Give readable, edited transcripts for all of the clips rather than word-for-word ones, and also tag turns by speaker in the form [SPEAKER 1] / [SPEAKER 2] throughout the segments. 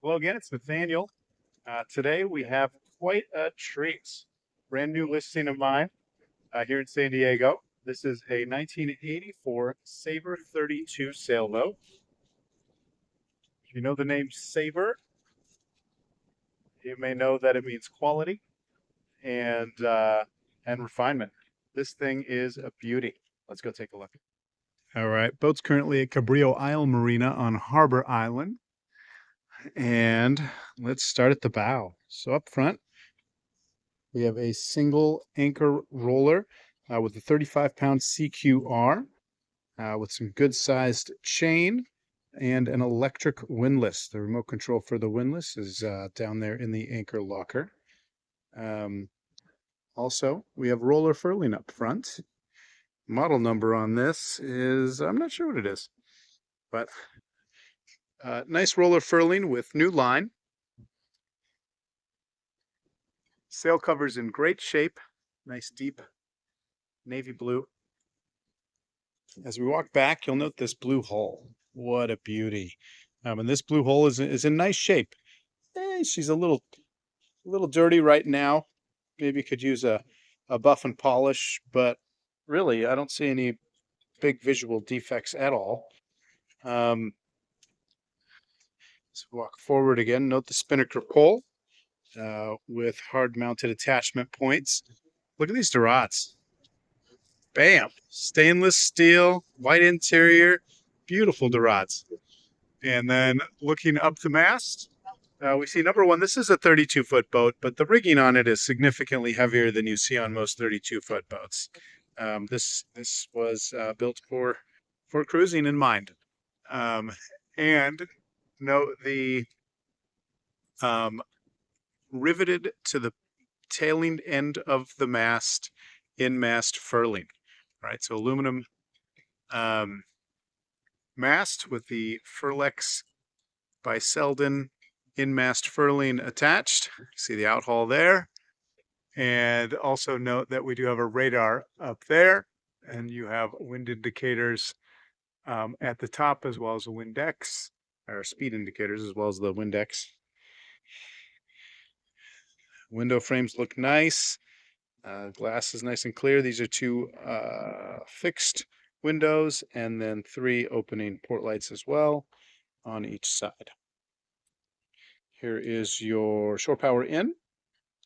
[SPEAKER 1] Hello again, it's Nathaniel. Today we have quite a treat. Brand new listing of mine here in San Diego. This is a 1984 Sabre 32 sailboat. If you know the name Sabre, you may know that it means quality and refinement. This thing is a beauty. Let's go take a look. All right, boat's currently at Cabrillo Isle Marina on Harbor Island. And let's start at the bow. So up front, we have a single anchor roller with a 35-pound CQR with some good-sized chain and an electric windlass. The remote control for the windlass is down there in the anchor locker. Also, we have roller furling up front. Model number on this is, I'm not sure what it is, but nice roller furling with new line. Sail cover's in great shape, nice deep navy blue. As we walk back, you'll note this blue hull. What a beauty. And this blue hull is in nice shape. She's a little dirty right now. Maybe could use a buff and polish, but really, I don't see any big visual defects at all. Let's walk forward again. Note the spinnaker pole with hard-mounted attachment points. Look at these Dorades. Bam! Stainless steel, white interior, beautiful Dorades. And then looking up the mast, we see number one, this is a 32-foot boat, but the rigging on it is significantly heavier than you see on most 32-foot boats. This was built for cruising in mind. And note the riveted to the tailing end of the mast in mast furling. All right, so aluminum mast with the Furlex by Selden in mast furling attached. See the outhaul there. And also note that we do have a radar up there, and you have wind indicators at the top as well as the Windex, or speed indicators as well as the Windex. Window frames look nice. Glass is nice and clear. These are two fixed windows and then 3 opening port lights as well on each side. Here is your shore power in,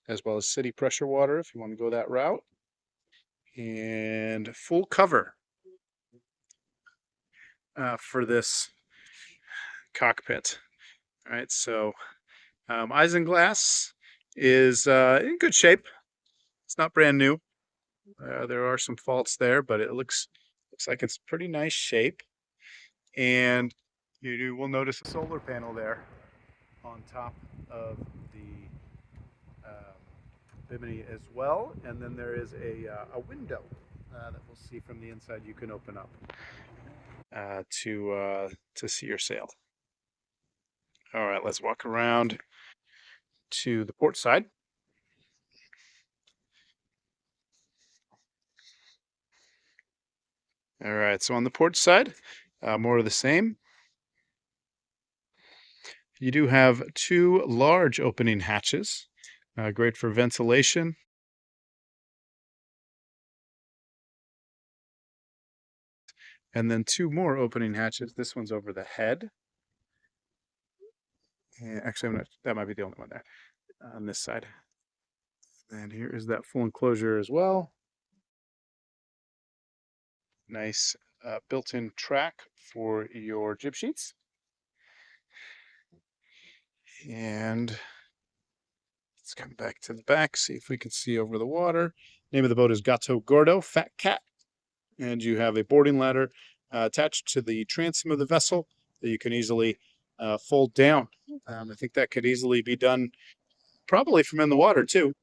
[SPEAKER 1] as well as city pressure water if you want to go that route. And full cover for this cockpit. All right, so isinglass is in good shape. It's not brand new. There are some faults there, but it looks like it's pretty nice shape. And you will notice a solar panel there on top of the bimini as well. And then there is a window that we'll see from the inside you can open up to see your sail. All right, let's walk around to the port side. All right, so on the port side, more of the same. You do have 2 large opening hatches, great for ventilation. And then 2 more opening hatches. This one's over the head. And actually, that might be the only one there on this side. And here is that full enclosure as well. Nice built-in track for your jib sheets. And let's come back to the back, see if we can see over the water. Name of the boat is Gato Gordo, Fat Cat. And you have a boarding ladder attached to the transom of the vessel that you can easily fold down. I think that could easily be done probably from in the water too.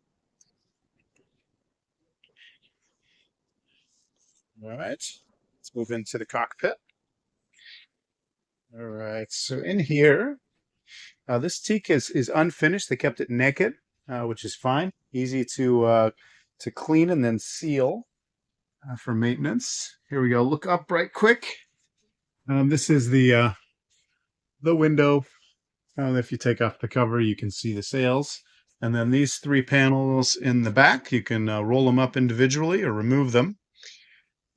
[SPEAKER 1] All right, let's move into the cockpit. All right, so in here, this teak is unfinished. They kept it naked, which is fine. Easy to clean and then seal for maintenance. Here we go. Look up right quick. This is the window If you take off the cover, you can see the sails. And then these three panels in the back, you can roll them up individually or remove them.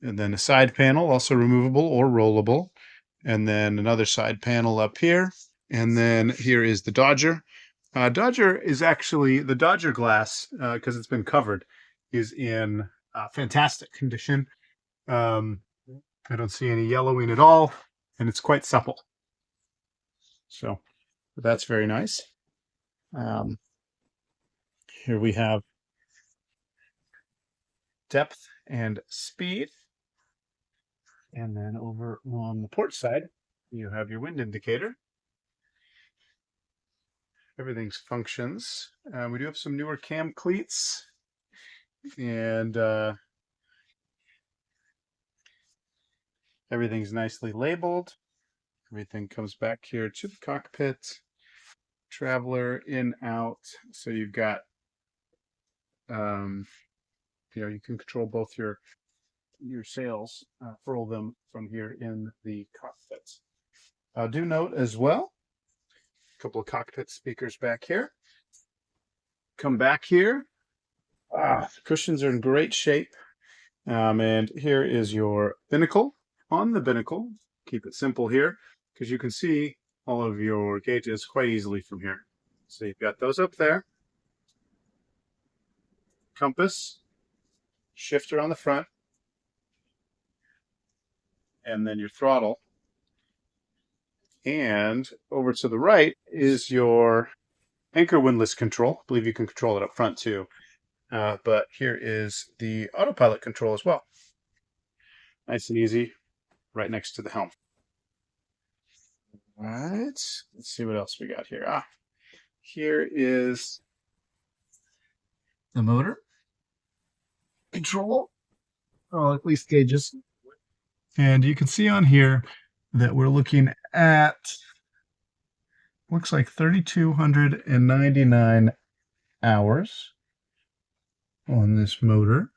[SPEAKER 1] And then a side panel, also removable or rollable. And then another side panel up here. And then here is the Dodger. Dodger is actually, the Dodger glass, because it's been covered, is in fantastic condition. I don't see any yellowing at all, and it's quite supple. So that's very nice. Um, Here we have depth and speed. And then over on the port side, you have your wind indicator. Everything's functions. We do have some newer cam cleats, and everything's nicely labeled. Everything comes back here to the cockpit. Traveler in, out. So you've got, you can control both your sails, furl them from here in the cockpit. Do note as well, a couple of cockpit speakers back here. Come back here. The cushions are in great shape. And here is your binnacle. On the binnacle, keep it simple here, because you can see all of your gauges quite easily from here. So you've got those up there. Compass, shifter on the front, and then your throttle. And over to the right is your anchor windlass control. I believe you can control it up front too. But here is the autopilot control as well. Nice and easy, right next to the helm. All right, let's see what else we got here. Here is the motor control, or at least gauges. And you can see on here that we're looking at, looks like 3,299 hours on this motor.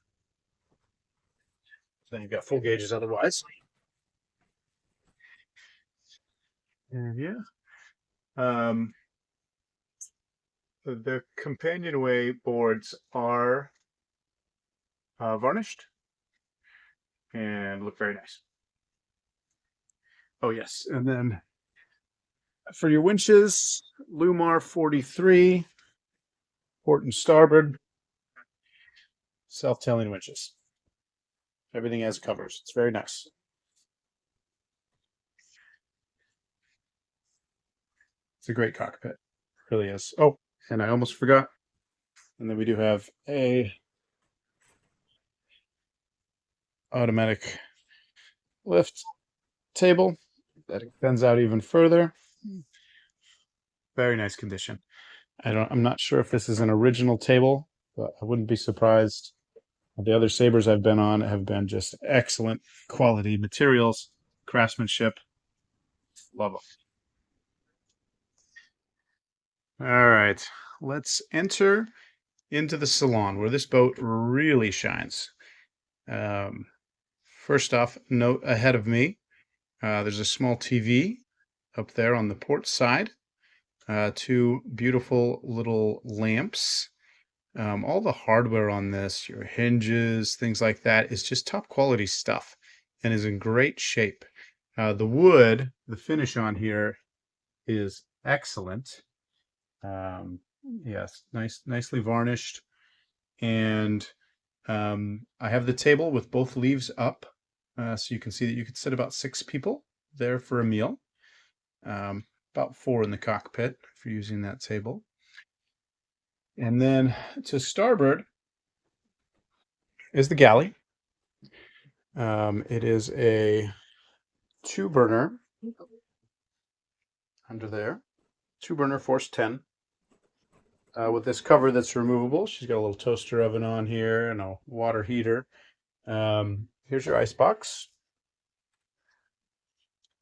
[SPEAKER 1] Then you've got full gauges otherwise. And yeah. The companionway boards are varnished and look very nice. Oh yes, and then for your winches, Lumar 43, port and starboard, self-tailing winches. Everything has covers. It's very nice. It's a great cockpit. It really is. Oh, and I almost forgot. And then we do have a automatic lift table that extends out even further. Very nice condition. I'm not sure if this is an original table, but I wouldn't be surprised. The other Sabres I've been on have been just excellent quality materials, craftsmanship. Love them. All right, let's enter into the salon where this boat really shines. First off, note ahead of me, there's a small TV up there on the port side. Two beautiful little lamps. All the hardware on this, your hinges, things like that, is just top quality stuff and is in great shape. The wood, the finish on here is excellent. Yes, nicely varnished. And I have the table with both leaves up, so you can see that you could sit about 6 people there for a meal. About 4 in the cockpit if you're using that table. And then to starboard is the galley. It is a 2-burner under there, 2-burner Force 10. With this cover that's removable. She's got a little toaster oven on here and a water heater. Here's your ice box.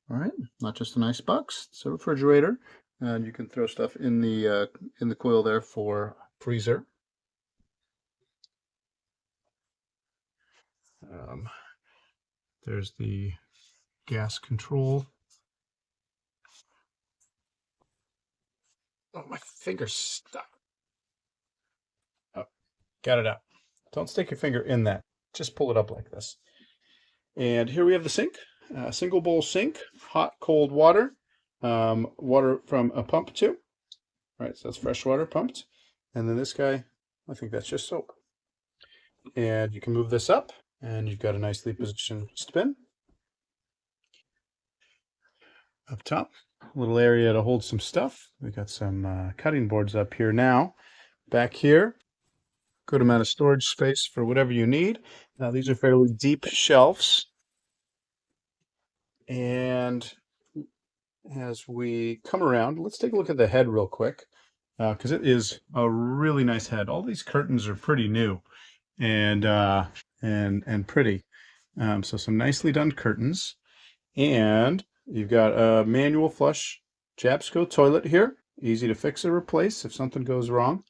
[SPEAKER 1] All right, not just an ice box, it's a refrigerator, and you can throw stuff in the coil there for freezer. There's the gas control. Oh, my finger's stuck. Oh, got it out. Don't stick your finger in that. Just pull it up like this. And here we have the sink, single bowl sink, hot, cold water, water from a pump too. Right, so that's fresh water pumped. And then this guy, I think that's just soap. And you can move this up, and you've got a nicely positioned spin. Up top, a little area to hold some stuff. We've got some cutting boards up here now. Back here, good amount of storage space for whatever you need. Now, these are fairly deep shelves. And as we come around, let's take a look at the head real quick, because it is a really nice head. All these curtains are pretty new and pretty. So some nicely done curtains. And you've got a manual flush Jabsco toilet here. Easy to fix or replace if something goes wrong.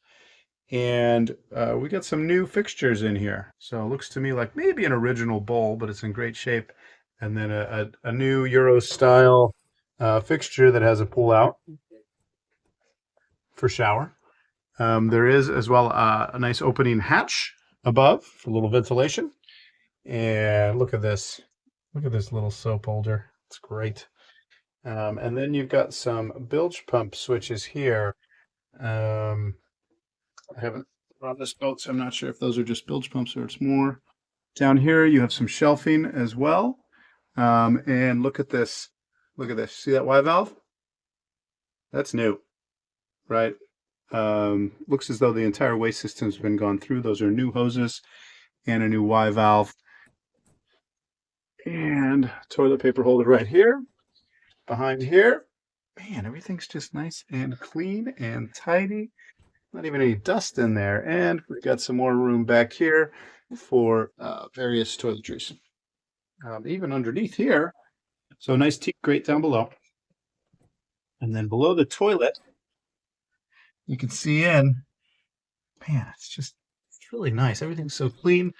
[SPEAKER 1] And we got some new fixtures in here. So it looks to me like maybe an original bowl, but it's in great shape. And then a new Euro style fixture that has a pull out for shower. There is as well a nice opening hatch above for a little ventilation. And look at this. Look at this little soap holder. It's great. And then you've got some bilge pump switches here. I haven't run this boat, so I'm not sure if those are just bilge pumps or it's more. Down here, you have some shelving as well. And look at this. Look at this. See that Y valve? That's new, right? Looks as though the entire waste system's been gone through. Those are new hoses and a new Y valve. And toilet paper holder right here. Behind here, man, everything's just nice and clean and tidy. Not even any dust in there. And we've got some more room back here for various toiletries. Even underneath here, so a nice teak grate down below. And then below the toilet, you can see in, man, it's really nice. Everything's so clean.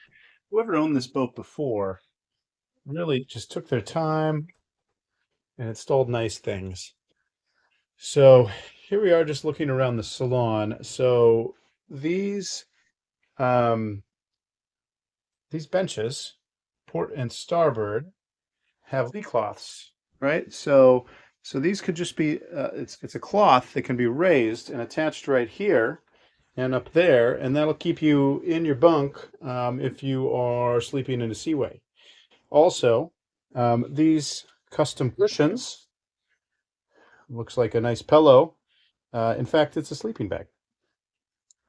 [SPEAKER 1] Whoever owned this boat before really just took their time and installed nice things. So here we are just looking around the salon. So these benches, port and starboard, have lee cloths, right? So these could just be, it's a cloth that can be raised and attached right here and up there, and that'll keep you in your bunk if you are sleeping in a seaway. Also, these custom cushions, looks like a nice pillow. In fact, it's a sleeping bag.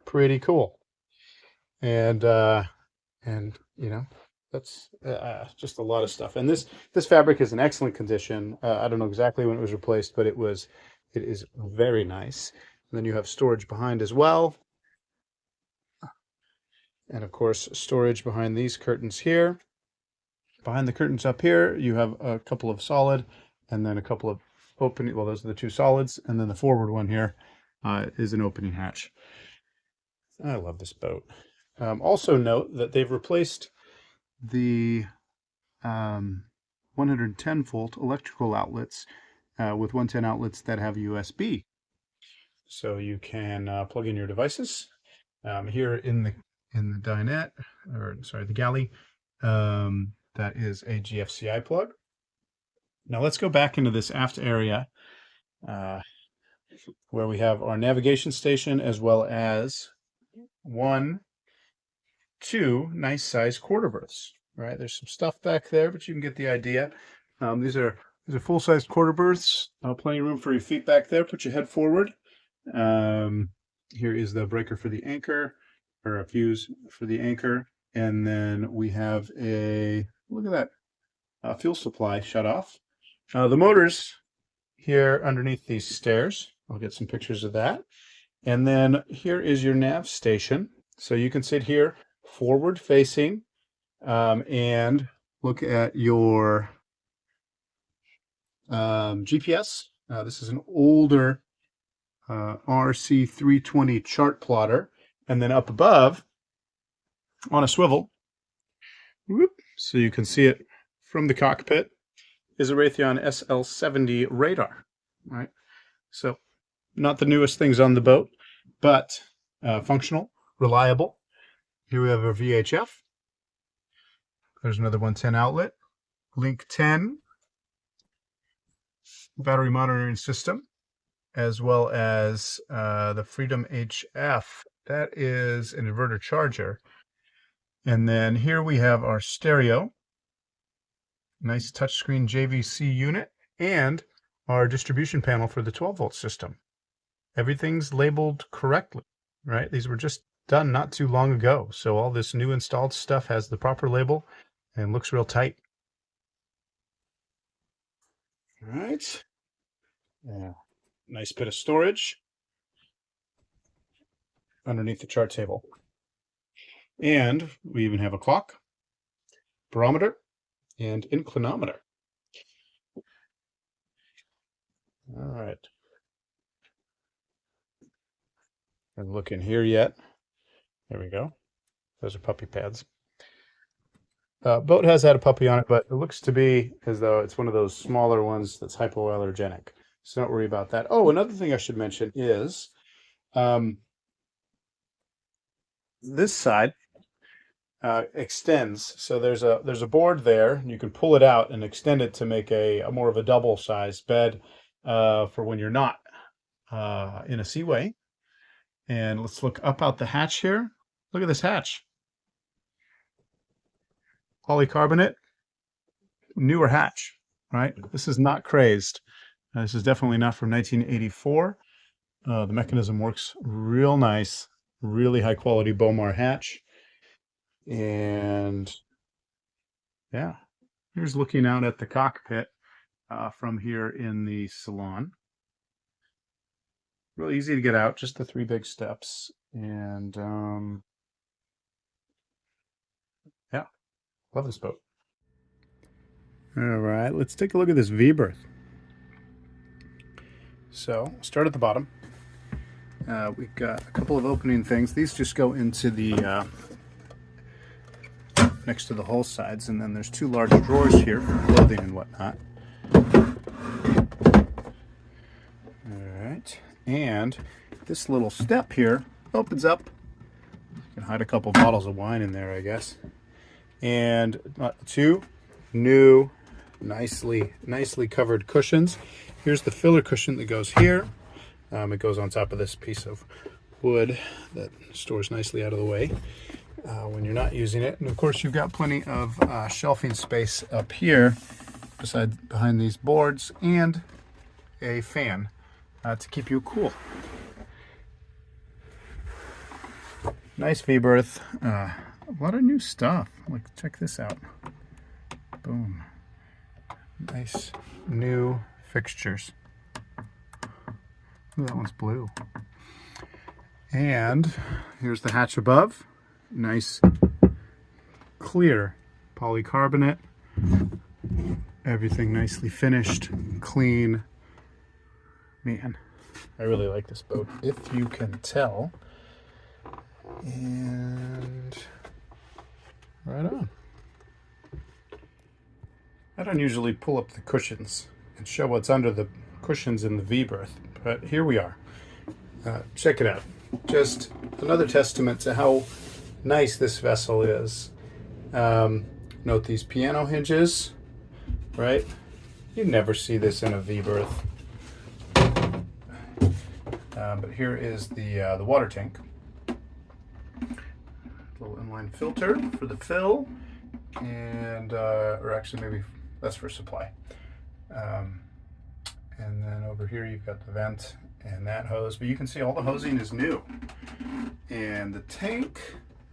[SPEAKER 1] Pretty cool. And you know, that's just a lot of stuff. And this fabric is in excellent condition. I don't know exactly when it was replaced, but it is very nice. And then you have storage behind as well. And of course, storage behind these curtains here. Behind the curtains up here, you have a couple of solid and then a couple of opening. Well, those are the two solids. And then the forward one here is an opening hatch. I love this boat. Also note that they've replaced the 110 volt electrical outlets with 110 outlets that have USB. So you can plug in your devices. Here in the dinette, or sorry, the galley, that is a GFCI plug. Now let's go back into this aft area where we have our navigation station as well as two nice sized quarter berths. Right, there's some stuff back there, but you can get the idea. These are full-sized quarter berths. Plenty of room for your feet back there. Put your head forward. Here is the breaker for the anchor, or a fuse for the anchor, and then we have a look at that fuel supply shut off. The motors here underneath these stairs. I'll get some pictures of that. And then here is your nav station, so you can sit here forward facing. And look at your GPS. This is an older RC320 chart plotter. And then up above, on a swivel, whoop, so you can see it from the cockpit, is a Raytheon SL70 radar. Right? So Not the newest things on the boat, but functional, reliable. Here we have our VHF. There's another 110 outlet. Link 10 battery monitoring system, as well as the Freedom HF. That is an inverter charger. And then here we have our stereo, nice touchscreen JVC unit, and our distribution panel for the 12-volt system. Everything's labeled correctly, right? These were just done not too long ago. So all this new installed stuff has the proper label and looks real tight. All right. Yeah. Nice bit of storage underneath the chart table. And we even have a clock, barometer, and inclinometer. All right. Haven't looked in here yet. There we go. Those are puppy pads. Boat has had a puppy on it, but it looks to be as though it's one of those smaller ones that's hypoallergenic. So don't worry about that. Oh, another thing I should mention is this side extends. So there's a board there, and you can pull it out and extend it to make a more of a double-sized bed for when you're not in a seaway. And let's look up out the hatch here. Look at this hatch. Polycarbonate, newer hatch, right? This is not crazed. This is definitely not from 1984. The mechanism works real nice, really high quality Bomar hatch. And yeah, here's looking out at the cockpit from here in the salon. Really easy to get out, just the 3 big steps. And yeah, love this boat. All right, let's take a look at this V-berth. So, start at the bottom. We've got a couple of opening things. These just go into the next to the hull sides, and then there's 2 large drawers here for clothing and whatnot. All right, and this little step here opens up. You can hide a couple bottles of wine in there, I guess. And 2 new, nicely covered cushions. Here's the filler cushion that goes here. It goes on top of this piece of wood that stores nicely out of the way when you're not using it. And of course, you've got plenty of shelving space up here behind these boards, and a fan to keep you cool. Nice V-berth. A lot of new stuff. Like, check this out. Boom. Nice new fixtures. Ooh, that one's blue. And here's the hatch above. Nice clear polycarbonate. Everything nicely finished, clean. Man, I really like this boat, if you can tell. And right on. I don't usually pull up the cushions and show what's under the cushions in the V-berth, but here we are. Check it out. Just another testament to how nice this vessel is. Note these piano hinges, right? You never see this in a V-berth. But here is the water tank. Little inline filter for the fill, and or actually maybe that's for supply. And then over here you've got the vent and that hose, but you can see all the hosing is new. And the tank,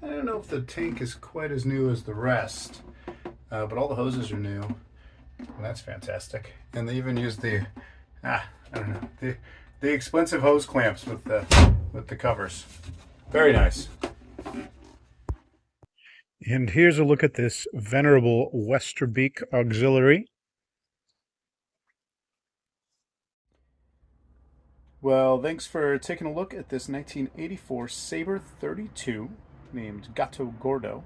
[SPEAKER 1] I don't know if the tank is quite as new as the rest, but all the hoses are new, and that's fantastic. And they even use the, I don't know, the expensive hose clamps with the covers. Very nice. And here's a look at this venerable Westerbeek auxiliary. Well, thanks for taking a look at this 1984 Sabre 32 named Gato Gordo.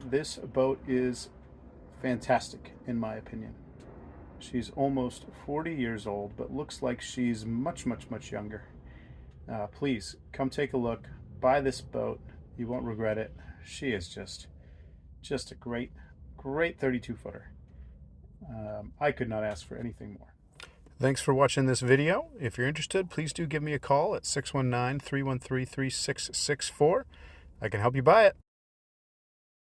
[SPEAKER 1] This boat is fantastic, in my opinion. She's almost 40 years old, but looks like she's much, much, much younger. Please come take a look. Buy this boat. You won't regret it. She is just a great, great 32 footer. I could not ask for anything more. Thanks for watching this video. If you're interested, please do give me a call at 619-313-3664. I can help you buy it.